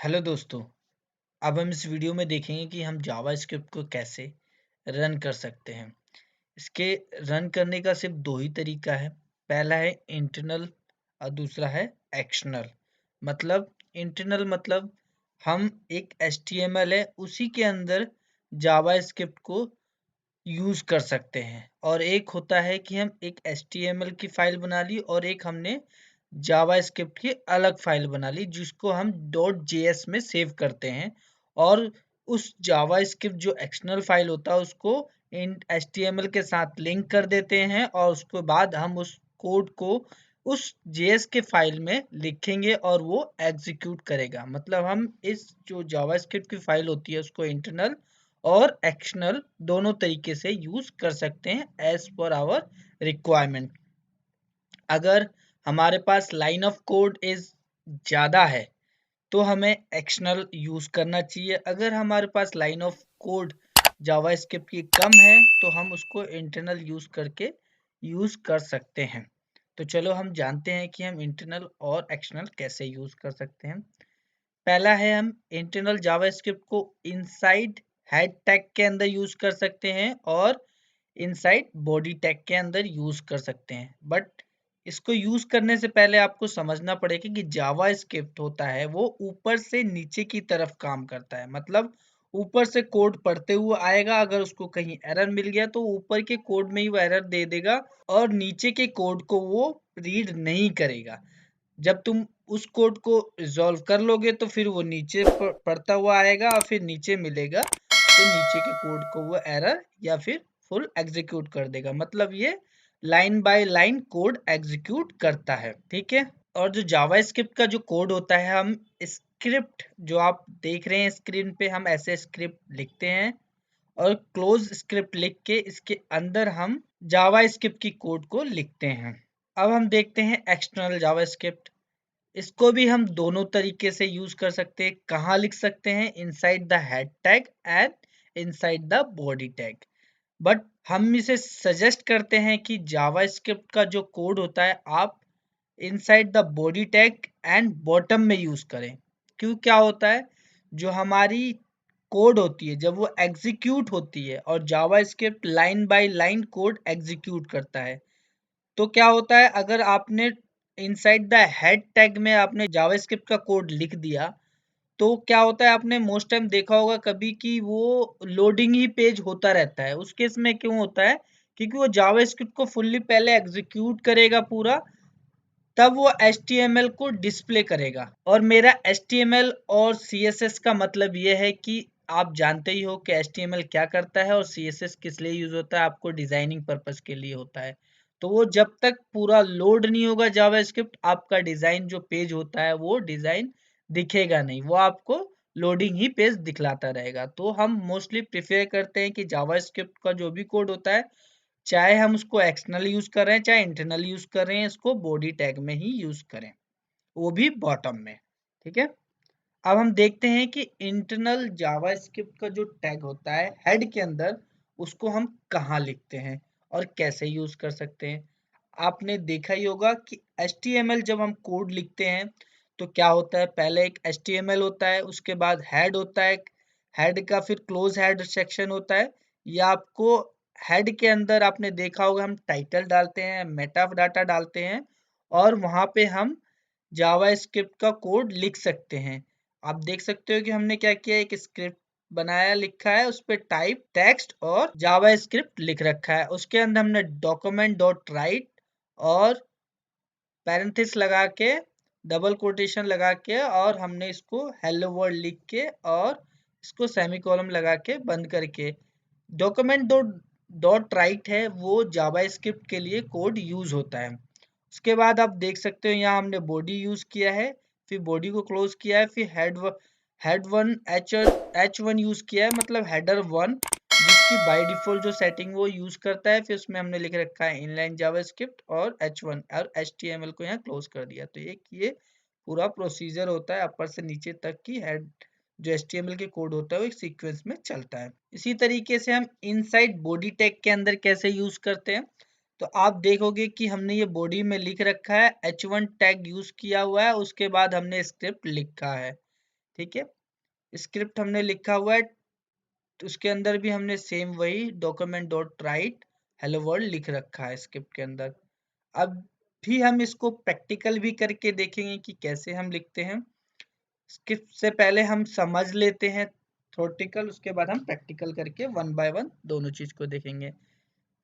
Hello दोस्तों। अब हम इस वीडियो में देखेंगे कि हम जावास्क्रिप्ट को कैसे रन कर सकते हैं। इसके रन करने का सिर्फ दो ही तरीका है। पहला है इंटरनल और दूसरा है एक्सटर्नल। मतलब इंटरनल मतलब हम एक एचटीएमएल है उसी के अंदर जावास्क्रिप्ट को यूज कर सकते हैं, और एक होता है कि हम एक एचटीएमएल की फाइल बना ली और एक हमने जावास्क्रिप्ट की अलग फाइल बना ली जिसको हम डॉट जेएस में सेव करते हैं, और उस जावास्क्रिप्ट जो एक्सटर्नल फाइल होता है उसको इन एचटीएमएल के साथ लिंक कर देते हैं, और उसके बाद हम उस कोड को उस जेएस के फाइल में लिखेंगे और वो एग्जीक्यूट करेगा। मतलब हम इस जो जावास्क्रिप्ट की फाइल होती है उसको इंटरनल और एक्सटर्नल दोनों तरीके से यूज कर सकते हैं एज पर आवर रिक्वायरमेंट। अगर हमारे पास लाइन ऑफ कोड इज ज़्यादा है तो हमें एक्शनल यूज़ करना चाहिए। अगर हमारे पास लाइन ऑफ कोड जावास्क्रिप्ट की कम है तो हम उसको इंटरनल यूज़ करके यूज़ कर सकते हैं। तो चलो हम जानते हैं कि हम इंटरनल और एक्शनल कैसे यूज़ कर सकते हैं। पहला है, हम इंटरनल जावास्क्रिप्ट को इनसाइड हेड टैग के अंदर यूज़ कर सकते हैं और इनसाइड बॉडी टैग के अंदर यूज़ कर सकते हैं। बट इसको यूज़ करने से पहले आपको समझना पड़ेगा कि जावास्क्रिप्ट होता है वो ऊपर से नीचे की तरफ काम करता है। मतलब ऊपर से कोड पढ़ते हुए आएगा, अगर उसको कहीं एरर मिल गया तो ऊपर के कोड में ही वो एरर दे देगा और नीचे के कोड को वो रीड नहीं करेगा। जब तुम उस कोड को रिजॉल्व कर लोगे तो फिर वो नीचे पढ़ता हुआ आएगा और फिर नीचे मिलेगा तो नीचे के कोड को वो एरर या फिर फुल एग्जीक्यूट कर देगा। मतलब ये line by line code execute करता है, ठीक है। और जो जावास्क्रिप्ट का जो कोड होता है, हम स्क्रिप्ट जो आप देख रहे हैं स्क्रीन पे, हम ऐसे स्क्रिप्ट लिखते हैं और क्लोज स्क्रिप्ट लिख के इसके अंदर हम जावास्क्रिप्ट की कोड को लिखते हैं। अब हम देखते हैं एक्सटर्नल जावास्क्रिप्ट। इसको भी हम दोनों तरीके से यूज कर सकते हैं। कहाँ लिख सकते हैं? Inside the head tag and inside the body tag. But हम इसे सजेस्ट करते हैं कि जावास्क्रिप्ट का जो कोड होता है आप inside the body tag and bottom में यूज करें। क्यों? क्या होता है, जो हमारी कोड होती है जब वो एग्जीक्यूट होती है और JavaScript line by line code execute करता है, तो क्या होता है, अगर आपने इनसाइड द हेड टैग में आपने जावास्क्रिप्ट का कोड लिख दिया तो क्या होता है, आपने मोस्ट टाइम देखा होगा कभी कि वो लोडिंग ही पेज होता रहता है। उस केस में क्यों होता है? क्योंकि वो जावास्क्रिप्ट को फुल्ली पहले एग्जीक्यूट करेगा पूरा, तब वो एचटीएमएल को डिस्प्ले करेगा। और मेरा एचटीएमएल और सीएसएस का मतलब ये है कि आप जानते ही हो कि एचटीएमएल क्या करता है और सीएसएस किस लिए यूज होता है। आपको डिजाइनिंग पर्पस के लिए होता है। तो वो जब तक पूरा लोड नहीं होगा जावास्क्रिप्ट, आपका डिजाइन जो पेज होता है वो डिजाइन दिखेगा नहीं, वो आपको लोडिंग ही पेज दिखलाता रहेगा। तो हम मोस्टली प्रिफेयर करते हैं कि जावास्क्रिप्ट का जो भी कोड होता है, चाहे हम उसको एक्सटर्नल यूज कर रहे हैं चाहे इंटरनल यूज कर रहे हैं, इसको बॉडी टैग में ही यूज करें, वो भी बॉटम में, ठीक है। अब हम देखते हैं कि इंटरनल जावास्क्रिप्ट का जो टैग होता है हेड के अंदर, उसको हम कहाँ लिखते हैं और कैसे यूज कर सकते हैं। आपने देखा ही होगा कि HTML जब हम कोड लिखते हैं तो क्या होता है, पहले एक HTML होता है, उसके बाद हेड होता है, हेड का फिर क्लोज हेड सेक्शन होता है। या आपको हेड के अंदर आपने देखा होगा हम टाइटल डालते हैं, मेटा डाटा डालते हैं, और वहां पे हम जावास्क्रिप्ट का कोड लिख सकते हैं। आप देख सकते हो कि हमने क्या किया, एक स्क्रिप्ट बनाया, लिखा है, उस पे टाइप टेक्स्ट और जावास्क्रिप्ट लिख रखा है। उसके अंदर हमने डॉक्यूमेंट डॉट राइट और पैरेंथेसिस लगा के, डबल कोटेशन लगा के, और हमने इसको हेलो वर्ल्ड लिख के और इसको सेमीकोलन लगा के बंद करके, डॉक्यूमेंट डॉट डॉट राइट है वो जावास्क्रिप्ट के लिए कोड यूज होता है। उसके बाद आप देख सकते हो यहाँ हमने बॉडी यूज किया है, फिर बॉडी को क्लोज किया है, फिर head one H one use किया है, मतलब हेडर वन, जिसकी बाय डिफॉल्ट जो सेटिंग वो यूज करता है। फिर उसमें हमने लिख रखा है इनलाइन जावास्क्रिप्ट और H1 और HTML को यहाँ क्लोज कर दिया। तो ये पूरा प्रोसीजर होता है अपर से नीचे तक की। हेड जो HTML के कोड होता है वो एक सीक्वेंस में चलता है। इसी तरीके से हम इनसाइड बॉडी टैग के अंदर कैसे यूज करते हैं, तो आप देखोगे कि हमने ये बॉडी में लिख रखा है H1 टैग यूज किया हुआ है, उसके बाद हमने स्क्रिप्ट लिखा है, ठीक है, स्क्रिप्ट हमने लिखा हुआ है, तो उसके अंदर भी हमने सेम वही document dot right hello world लिख रखा है स्क्रिप्ट के अंदर। अब भी हम इसको प्रैक्टिकल भी करके देखेंगे कि कैसे हम लिखते हैं। स्क्रिप्ट से पहले हम समझ लेते हैं थ्योरेटिकल, उसके बाद हम प्रैक्टिकल करके वन बाय वन दोनों चीज को देखेंगे।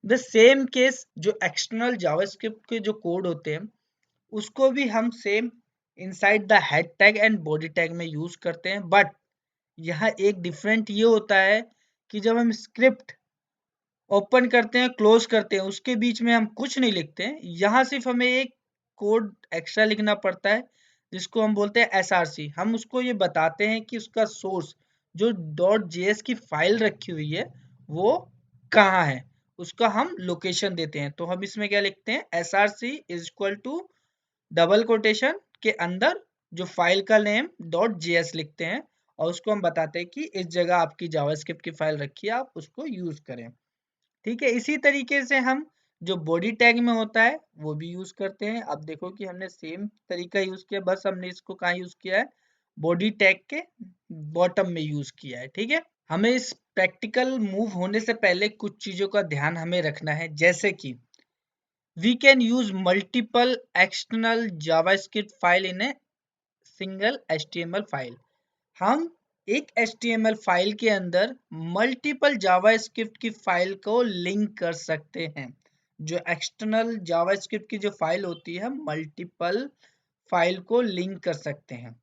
द सेम केस, जो एक्सटर्नल जावास्क्रिप्ट के जो कोड होते हैं उसको भी हम same inside the head tag and body tag में यूज करते हैं, बट यहाँ एक डिफरेंट ये होता है कि जब हम स्क्रिप्ट ओपन करते हैं क्लोज करते हैं उसके बीच में हम कुछ नहीं लिखते हैं, यहाँ सिर्फ हमें एक कोड एक्स्ट्रा लिखना पड़ता है जिसको हम बोलते हैं एसआरसी। हम उसको ये बताते हैं कि उसका सोर्स जो .js की फाइल रखी हुई है वो कहाँ है, उसका हम लोकेशन देते हैं। तो हम इसमें क्या लिखते हैं, SRC is equal to double quotation के अंदर जो फाइल का नेम .js लिखते हैं और उसको हम बताते हैं कि इस जगह आपकी जावास्क्रिप्ट की फाइल रखी है, आप उसको यूज करें। ठीक है, इसी तरीके से हम जो बॉडी टैग में होता है वो भी यूज करते हैं। अब देखो कि हमने सेम तरीका यूज किया, बस हमने इसको कहाँ यूज किया है, बॉडी टैग के बॉटम में यूज किया है। ठीक है, हमें इस प्रैक्टिकल मूव होने से पहले कुछ चीजों का ध्यान हमें रखना है, जैसे कि we can use multiple external JavaScript file in a single HTML file. हम एक HTML फाइल के अंदर मल्टीपल जावास्क्रिप्ट की फाइल को लिंक कर सकते हैं। जो एक्सटर्नल जावास्क्रिप्ट की जो फाइल होती है, मल्टीपल फाइल को लिंक कर सकते हैं।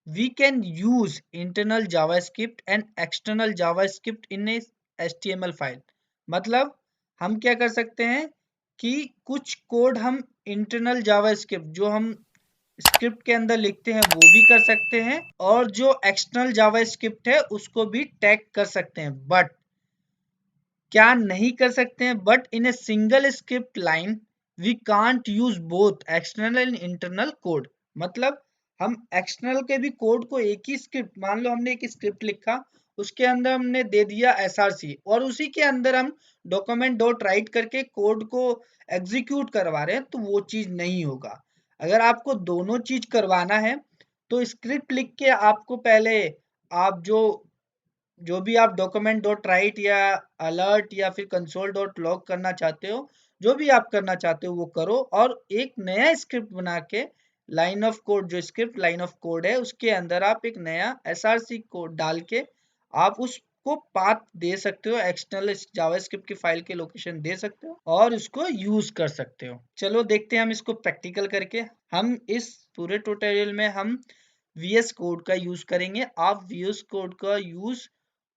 We can use internal JavaScript and external JavaScript in a HTML file. मतलब हम क्या कर सकते हैं कि कुछ कोड हम इंटरनल जावास्क्रिप्ट जो हम स्क्रिप्ट के अंदर लिखते हैं वो भी कर सकते हैं, और जो एक्सटर्नल जावास्क्रिप्ट है उसको भी टैग कर सकते हैं। बट क्या नहीं कर सकते हैं, but in a single script line we can't use both external and internal code. मतलब हम एक्सटर्नल के भी कोड को एक ही स्क्रिप्ट, मान लो हमने एक स्क्रिप्ट लिखा उसके अंदर हमने दे दिया एसआरसी और उसी के अंदर हम डॉक्यूमेंट डॉट राइट करके कोड को एग्जीक्यूट करवा रहे हैं, तो वो चीज नहीं होगा। अगर आपको दोनों चीज करवाना है तो स्क्रिप्ट लिख के आपको पहले आप जो भी आप डॉक्यूमेंट डॉट राइट या अलर्ट या फिर कंसोल डॉट लॉग करना चाहते हो, जो भी आप करना चाहते हो वो करो, और एक नया स्क्रिप्ट बना के लाइन ऑफ कोड, जो स्क्रिप्ट लाइन ऑफ कोड है उसके अंदर आप एक नया एसआरसी कोड डाल के आप उसको पाथ दे सकते हो, एक्सटर्नल जावास्क्रिप्ट की फाइल के लोकेशन दे सकते हो और उसको यूज कर सकते हो। चलो देखते हैं हम इसको प्रैक्टिकल करके। हम इस पूरे ट्यूटोरियल में हम VS कोड का यूज करेंगे। आप VS कोड का यूज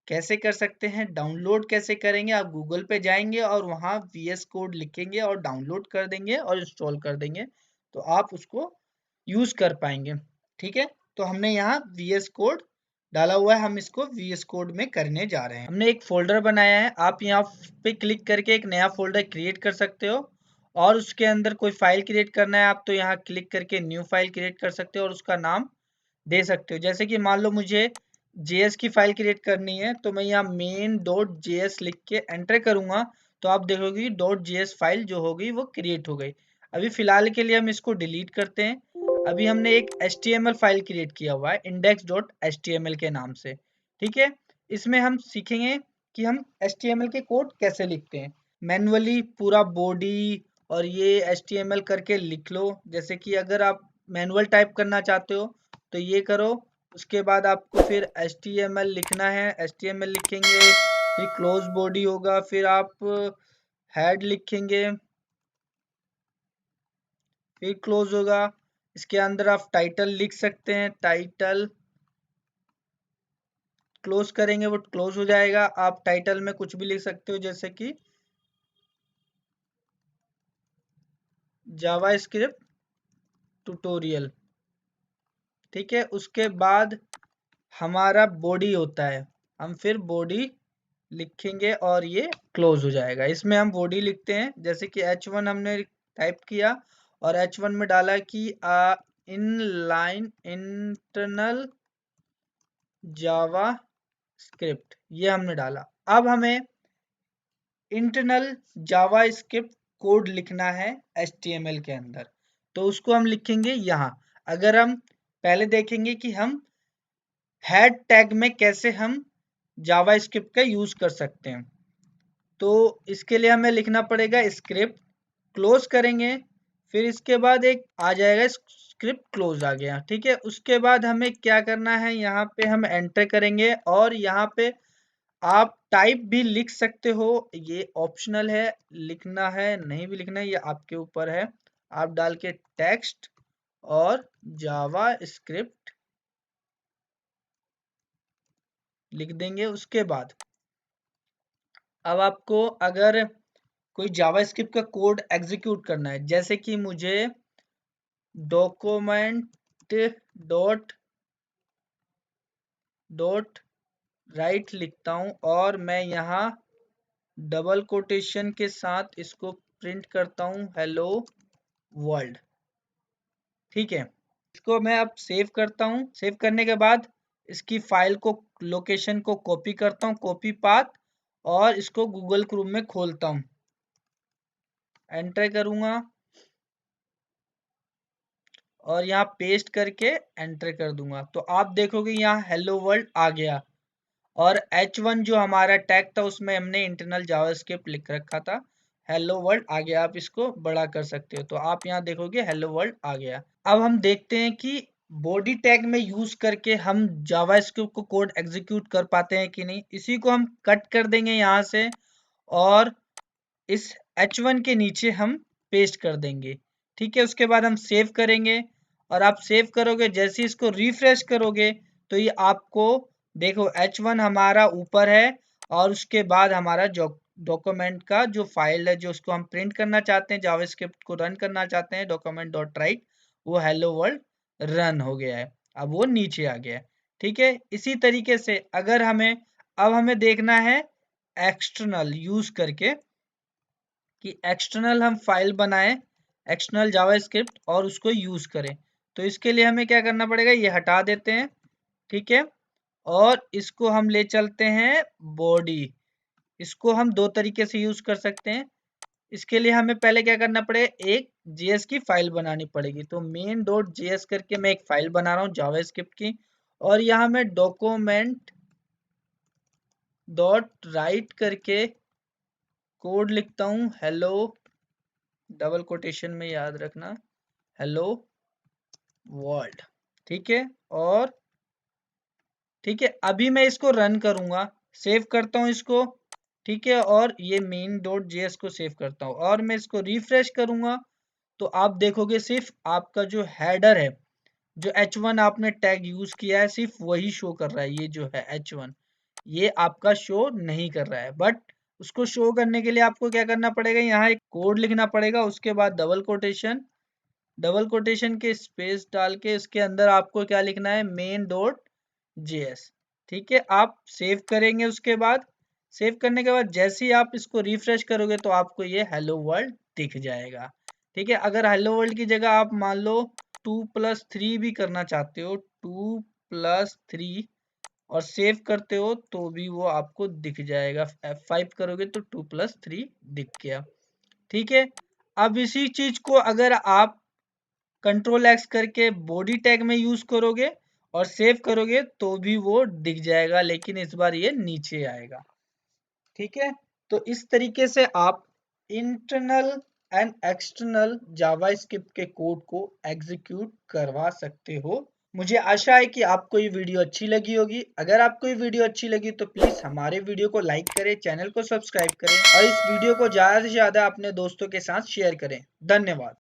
कैसे कर सकते हैं, डाउनलोड कैसे करेंगे, आप गूगल पे जाएंगे और वहाँ VS कोड लिखेंगे और डाउनलोड कर देंगे और इंस्टॉल कर देंगे, तो आप उसको यूज कर पाएंगे। ठीक है, तो हमने यहाँ VS कोड डाला हुआ है, हम इसको VS कोड में करने जा रहे हैं। हमने एक फोल्डर बनाया है, आप यहाँ पे क्लिक करके एक नया फोल्डर क्रिएट कर सकते हो, और उसके अंदर कोई फाइल क्रिएट करना है आप तो यहाँ क्लिक करके न्यू फाइल क्रिएट कर सकते हो और उसका नाम दे सकते हो। जैसे कि मान लो मुझे JS की फाइल क्रिएट करनी है, तो मैं यहाँ मेन डॉट JS लिख के एंटर करूंगा, तो आप देखोगे डॉट JS फाइल जो होगी वो क्रिएट हो गई। अभी फिलहाल के लिए हम इसको डिलीट करते हैं। अभी हमने एक HTML फाइल क्रिएट किया हुआ है index.html के नाम से। ठीक है, इसमें हम सीखेंगे कि हम HTML के कोड कैसे लिखते हैं मैनुअली, पूरा बॉडी और ये HTML करके लिख लो। जैसे कि अगर आप मैनुअल टाइप करना चाहते हो तो ये करो, उसके बाद आपको फिर HTML लिखना है, HTML लिखेंगे, फिर क्लोज बॉडी होगा, फिर आप हेड लिखेंगे, फिर क्लोज होगा। इसके अंदर आप टाइटल लिख सकते हैं, टाइटल क्लोज करेंगे वो क्लोज हो जाएगा। आप टाइटल में कुछ भी लिख सकते हो, जैसे कि जावास्क्रिप्ट ट्यूटोरियल। ठीक है, उसके बाद हमारा बॉडी होता है, हम फिर बॉडी लिखेंगे और ये क्लोज हो जाएगा। इसमें हम बॉडी लिखते हैं, जैसे कि H1 हमने टाइप किया और H1 में डाला कि in line internal Java script, ये हमने डाला। अब हमें इंटरनल जावा स्क्रिप्ट कोड लिखना है HTML के अंदर, तो उसको हम लिखेंगे यहाँ। अगर हम पहले देखेंगे कि हम हेड टैग में कैसे हम जावास्क्रिप्ट का यूज कर सकते हैं। तो इसके लिए हमें लिखना पड़ेगा स्क्रिप्ट, क्लोज करेंगे, फिर इसके बाद एक आ जाएगा स्क्रिप्ट क्लोज आ गया, ठीक है। उसके बाद हमें क्या करना है, यहाँ पे हम एंटर करेंगे और यहाँ पे आप टाइप भी लिख सकते हो, ये ऑप्शनल है, लिखना है नहीं भी लिखना है ये आपके ऊपर है। आप डाल के टेक्स्ट और जावा स्क्रिप्ट लिख देंगे। उसके बाद अब आपको अगर कोई जावास्क्रिप्ट का कोड एग्जीक्यूट करना है, जैसे कि मुझे डॉक्यूमेंट डॉट डॉट राइट लिखता हूं और मैं यहाँ डबल कोटेशन के साथ इसको प्रिंट करता हूं हेलो वर्ल्ड, ठीक है। इसको मैं अब सेव करता हूं। सेव करने के बाद इसकी फाइल को, लोकेशन को कॉपी करता हूं, कॉपी पाथ, और इसको गूगल क्रोम में खोलता हूं, एंटर करूंगा और यहाँ पेस्ट करके एंटर कर दूंगा। तो आप देखोगे यहाँ हेलो वर्ल्ड आ गया और H1 जो हमारा टैग था उसमें हमने इंटरनल जावास्क्रिप्ट लिख रखा था, हेलो वर्ल्ड आ गया। आप इसको बड़ा कर सकते हो, तो आप यहाँ देखोगे हेलो वर्ल्ड आ गया। अब हम देखते हैं कि बॉडी टैग में यूज करके हम जावास्क्रिप्ट को कोड एग्जीक्यूट कर पाते हैं कि नहीं। इसी को हम कट कर देंगे यहाँ से और इस H1 के नीचे हम पेस्ट कर देंगे, ठीक है। उसके बाद हम सेव करेंगे और आप सेव करोगे, जैसे इसको रिफ्रेश करोगे तो ये आपको देखो H1 हमारा ऊपर है और उसके बाद हमारा जो डॉक्यूमेंट का जो फाइल है, जो उसको हम प्रिंट करना चाहते हैं, जावास्क्रिप्ट को रन करना चाहते हैं, डॉक्यूमेंट डॉट राइट, वो हेलो वर्ल्ड रन हो गया है, अब वो नीचे आ गया है, ठीक है। इसी तरीके से अगर हमें अब हमें देखना है एक्सटर्नल यूज करके कि एक्सटर्नल हम फाइल बनाएं, एक्सटर्नल जावास्क्रिप्ट, और उसको यूज करें। तो इसके लिए हमें क्या करना पड़ेगा, ये हटा देते हैं, ठीक है, और इसको हम ले चलते हैं बॉडी। इसको हम दो तरीके से यूज कर सकते हैं। इसके लिए हमें पहले क्या करना पड़ेगा, एक जेएस की फाइल बनानी पड़ेगी। तो मेन डॉट जेएस करके मैं एक फाइल बना रहा हूँ जावास्क्रिप्ट की, और यहाँ मैं डॉक्यूमेंट डॉट राइट करके कोड लिखता हूँ हेलो, डबल कोटेशन में याद रखना, हेलो वर्ल्ड, ठीक है। और ठीक है, अभी मैं इसको रन करूंगा, सेव करता हूं इसको, ठीक है, और ये मेन डॉट जेएस को सेव करता हूं और मैं इसको रिफ्रेश करूंगा। तो आप देखोगे सिर्फ आपका जो हेडर है, जो H1 आपने टैग यूज किया है, सिर्फ वही शो कर रहा है। ये जो है H1, ये आपका शो नहीं कर रहा है। बट उसको शो करने के लिए आपको क्या करना पड़ेगा, यहाँ एक कोड लिखना पड़ेगा, उसके बाद डबल कोटेशन, डबल कोटेशन के स्पेस डाल के इसके अंदर आपको क्या लिखना है, मेन डॉट जेएस, ठीक है। आप सेव करेंगे, उसके बाद सेव करने के बाद जैसे ही आप इसको रिफ्रेश करोगे तो आपको ये हेलो वर्ल्ड दिख जाएगा, ठीक है। अगर हेलो वर्ल्ड की जगह आप मान लो 2+3 भी करना चाहते हो, 2+3, और सेव करते हो तो भी वो आपको दिख जाएगा। F5 करोगे तो 2+3 दिख गया, ठीक है। अब इसी चीज को अगर आप कंट्रोल एक्स करके बॉडी टैग में यूज करोगे और सेव करोगे तो भी वो दिख जाएगा, लेकिन इस बार ये नीचे आएगा, ठीक है। तो इस तरीके से आप इंटरनल एंड एक्सटर्नल जावास्क्रिप्ट के कोड को एग्जीक्यूट करवा सकते हो। मुझे आशा है कि आपको ये वीडियो अच्छी लगी होगी। अगर आपको ये वीडियो अच्छी लगी तो प्लीज हमारे वीडियो को लाइक करें, चैनल को सब्सक्राइब करें और इस वीडियो को ज्यादा से ज्यादा अपने दोस्तों के साथ शेयर करें। धन्यवाद।